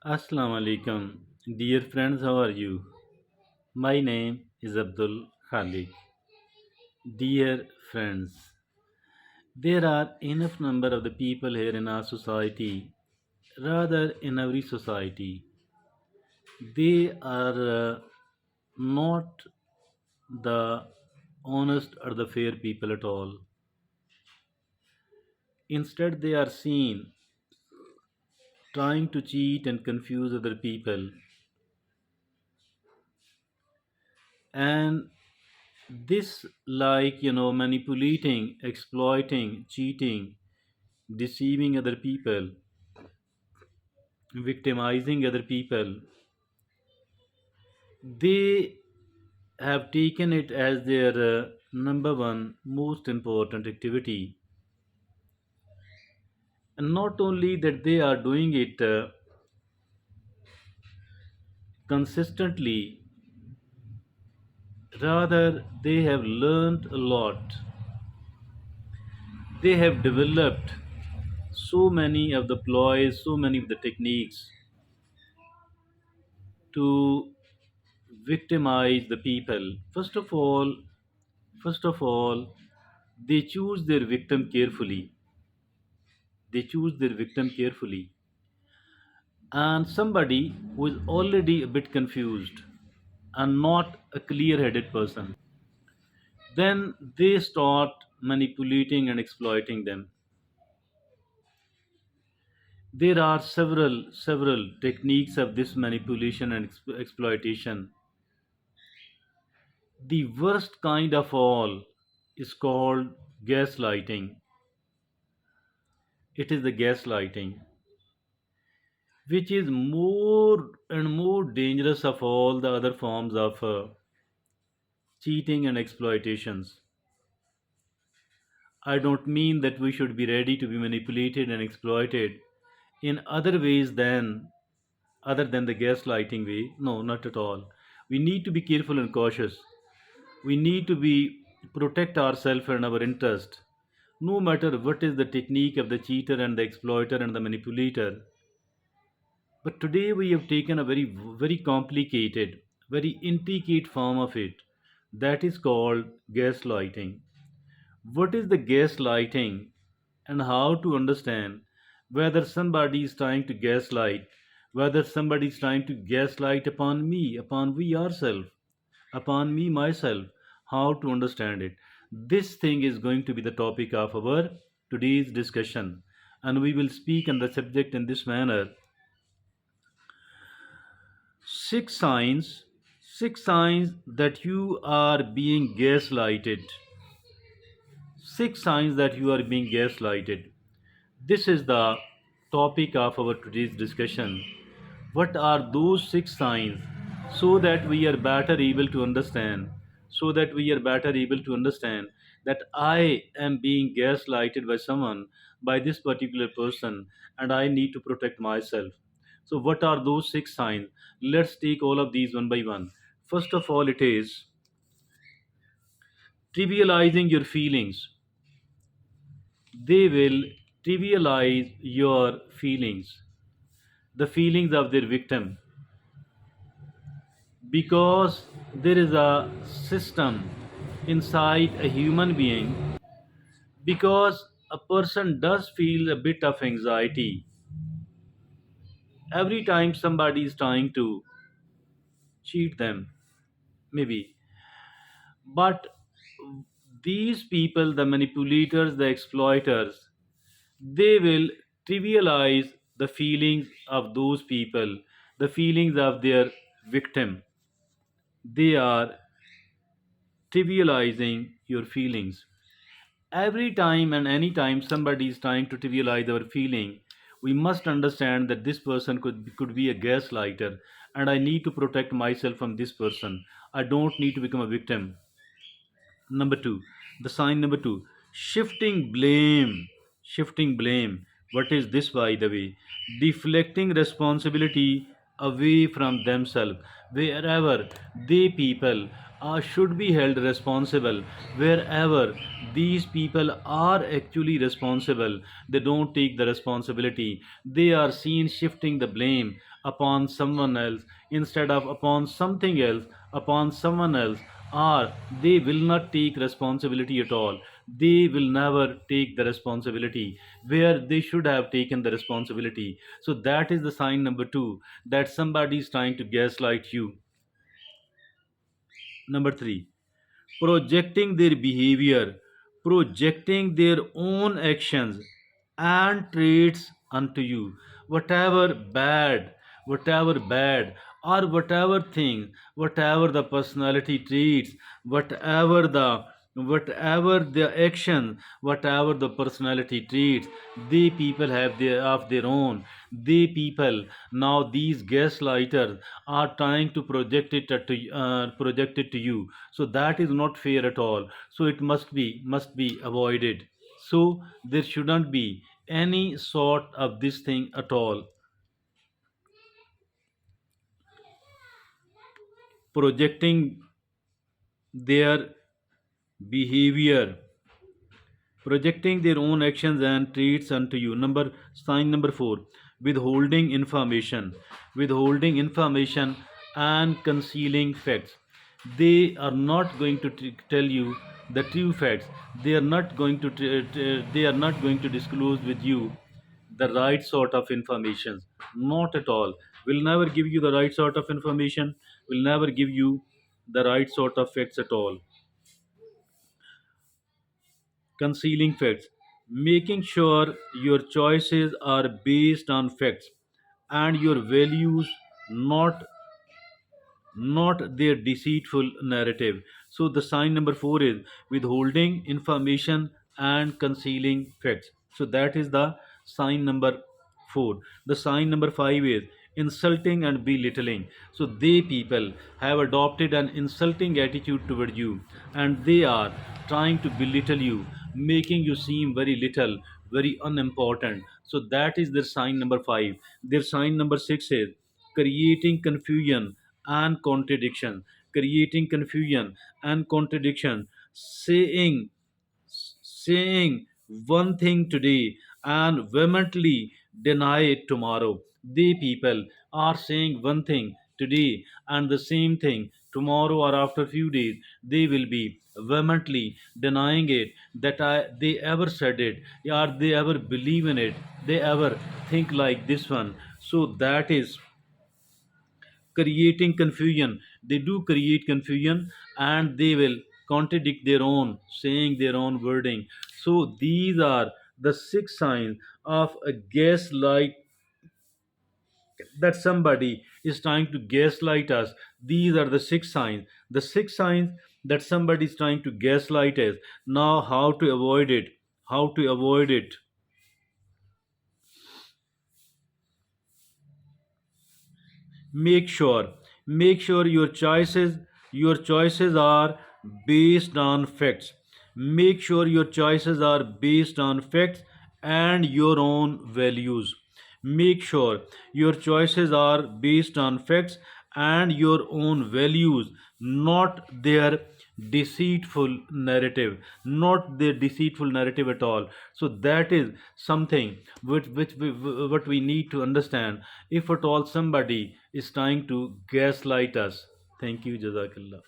Assalamu alaikum. Dear friends, how are you? My name is Abdul Khalik. Dear friends, there are enough number of the people here in our society, rather in every society. They are not the honest or the fair people at all. Instead, they are seen trying to cheat and confuse other people. And this, like, manipulating, exploiting, cheating, deceiving other people, victimizing other people, they have taken it as their number one most important activity. And not only that, they are doing it consistently, rather, they have learned a lot. They have developed so many of the ploys, so many of the techniques to victimize the people. First of all, they choose their victim carefully. They choose their victim carefully. And somebody who is already a bit confused and not a clear headed person, then they start manipulating and exploiting them. There are several techniques of this manipulation and exploitation. The worst kind of all is called gaslighting. It is the gaslighting, which is more and more dangerous of all the other forms of cheating and exploitations. I don't mean that we should be ready to be manipulated and exploited in other ways than other than the gaslighting way. No, not at all. We need to be careful and cautious. We need to be protect ourselves and our interest. No matter what is the technique of the cheater and the exploiter and the manipulator, but today we have taken a very complicated, very intricate form of it that is called gaslighting. What is the gaslighting and how to understand whether somebody is trying to gaslight, whether somebody is trying to gaslight upon me, upon we ourselves, upon me myself, how to understand it. This thing is going to be the topic of our today's discussion, and we will speak on the subject in this manner. Six signs, six signs that you are being gaslighted. Six signs that you are being gaslighted. This is the topic of our today's discussion. What are those six signs so that we are better able to understand? So that we are better able to understand that I am being gaslighted by someone, by this particular person, and I need to protect myself. So, what are those six signs? Let's take all of these one by one. First of all, it is trivializing your feelings. They will trivialize your feelings, the feelings of their victim, because there is a system inside a human being, because a person does feel a bit of anxiety every time somebody is trying to cheat them, maybe. But these people, the manipulators, the exploiters, they will trivialize the feelings of those people, the feelings of their victim. They are trivializing your feelings. Every time and any time somebody is trying to trivialize our feeling, we must understand that this person could be a gaslighter, and I need to protect myself from this person. I don't need to become a victim. Number two, the sign number two, shifting blame. Shifting blame. What is this, by the way? Deflecting responsibility away from themselves. Wherever they people should be held responsible. Wherever these people are actually responsible, they don't take the responsibility. They are seen shifting the blame upon someone else instead of upon something else, upon someone else, or they will not take responsibility at all. They will never take the responsibility where they should have taken the responsibility. So that is the sign number two, that somebody is trying to gaslight you. Number three, projecting their behavior, projecting their own actions and traits unto you. Whatever bad, whatever bad, or whatever thing, whatever the personality traits, whatever the whatever the action, whatever the personality traits, they people have their of their own. They people, now these gaslighters are trying to project it to you. So that is not fair at all. So it must be avoided. So there shouldn't be any sort of this thing at all. Projecting their behavior, projecting their own actions and traits unto you. Sign number four, withholding information, withholding information and concealing facts. They are not going to tell you the true facts. They are not going to they are not going to disclose with you the right sort of information. Not at all. Will never give you the right sort of information. Will never give you the right sort of facts at all. Concealing facts, making sure your choices are based on facts and your values, not their deceitful narrative. So the sign number four is withholding information and concealing facts. So that is the sign number four. The sign number five is insulting and belittling. So they people have adopted an insulting attitude toward you, and they are trying to belittle you, making you seem very little, very unimportant. So that is their sign number five. Their sign number six is creating confusion and contradiction, creating confusion and contradiction, saying one thing today and vehemently deny it tomorrow. They people are saying one thing today and the same thing tomorrow or after few days. They will be vehemently denying it, that they ever said it, or they ever believe in it, they ever think like this one. So that is creating confusion. They do create confusion, and they will contradict their own, saying their own wording. So these are the six signs of a gaslight, that somebody is trying to gaslight us. These are the six signs. The six signs that somebody is trying to gaslight us. Now, how to avoid it? How to avoid it? Make sure your choices are based on facts. Make sure your choices are based on facts and your own values. Make sure your choices are based on facts and your own values, not their deceitful narrative, not their deceitful narrative at all. So that is something what we need to understand if at all somebody is trying to gaslight us. Thank you. Jazakallah.